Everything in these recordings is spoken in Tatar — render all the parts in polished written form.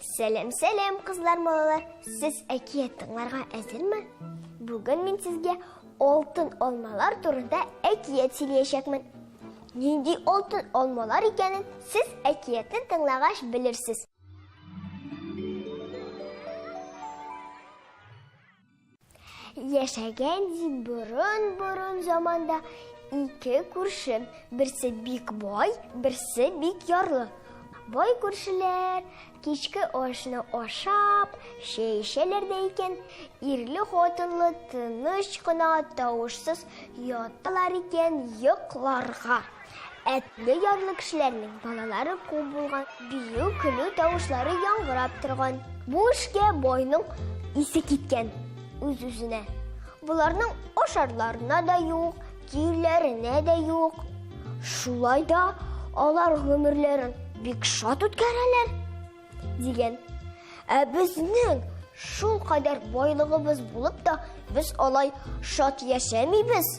Сәлем кызлар, малалар. Сез әкият тыңларга әзерме? Бүген мин сезгә алтын алмалар турында әкият сөйләячәкмен. Нинди алтын алмалар икәнен сез әкиятен тыңлагач белерсез. Яшәгән бурын заманда ике күрше, берсе бик бай, берсе бик ярлы. Бай күршеләр кичке ашны ашап, чәй эчәләр дә икән, ирле-хатынлы тыныч кына тавышсыз яталар икән йокларга. Әтле ярлы кешеләрнең балалары күп булган, бию көлү тавышлары яңгырап торган. Бу эшкә байның исе киткән үз-үзенә. Буларның ашарларына да юк, кийләренә дә юк. Шулай да алар гомерләрен бик шат үткәрәләр дигән. Безнең шул кадәр байлыгыбыз булып да, без алай шат яшәмибез.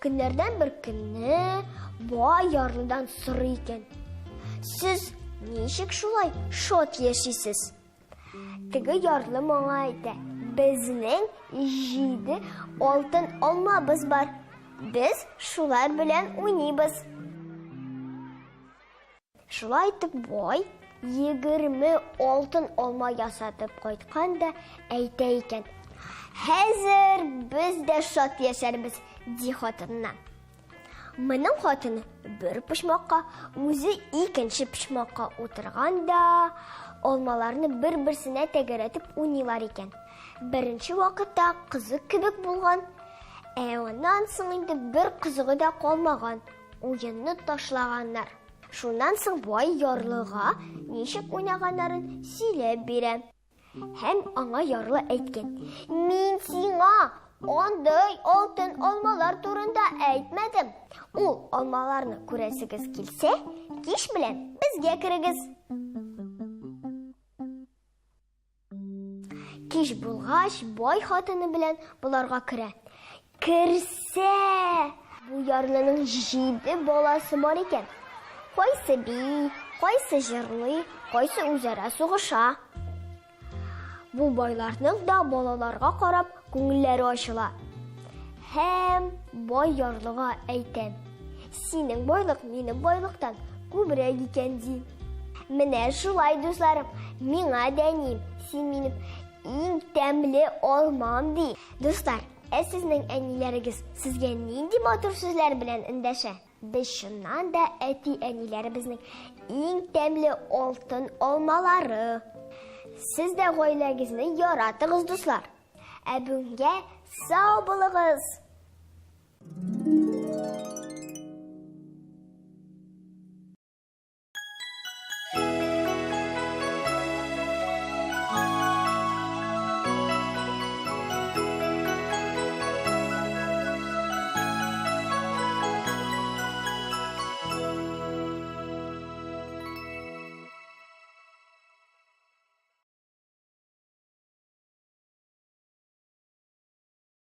Көннәрдән бер көнне бай ярлыдан сорый икән: "Сез ничек шулай шат яшисез?" Теге ярлы моңа әйтә: "Безнең 7 алтын алмабыз бар. Без шулар белән уйныйбыз." Шулай итеп бай 20 алтын алма ясатып кайткан да әйтә икән: "Хәзер без дә шат яшәрбез", ди хатынына. Моның хатыны бер почмакка, үзе икенче почмакка утырган да, алмаларны бер-берсенә тәгәрәтеп уйныйлар икән. Беренче вакытта кызык кебек булган, аннан соң инде бер кызыгы да калмаган. Уенны ташлаганнар. Шуннан соң бай ярлыга ничек уйнаганнарын сөйләп бирә. Һәм аңа ярлы әйткән: "Мин сиңа андай алтын алмалар турында әйтмәдем. Ул алмаларны күрәсегез килсә, кич белән безгә керегез." Кич булгач, бай хатыны белән буларга керә. Керсә, бу ярлының 7 баласы бар икән. Кайсы бий, кайсы җырлый, кайсы үзара сугыша. Бу байларның да балаларга карап күңелләре ачыла. Һәм бай ярлыга әйтә: "Синең байлык минем байлыктан күбрәк икән", ди. Менә шулай, дусларым, миңа дәним, син минем иң тәмле алмам, ди. Дуслар, сезнең әниләрегез сезгә нинди матур сүзләр белән эндәшә? Без шуннан да әти-әниләребезнең иң тәмле алтын алмалары. Сез дә гаиләгезне яратыгыз, дуслар. Бүгенгә сау булыгыз.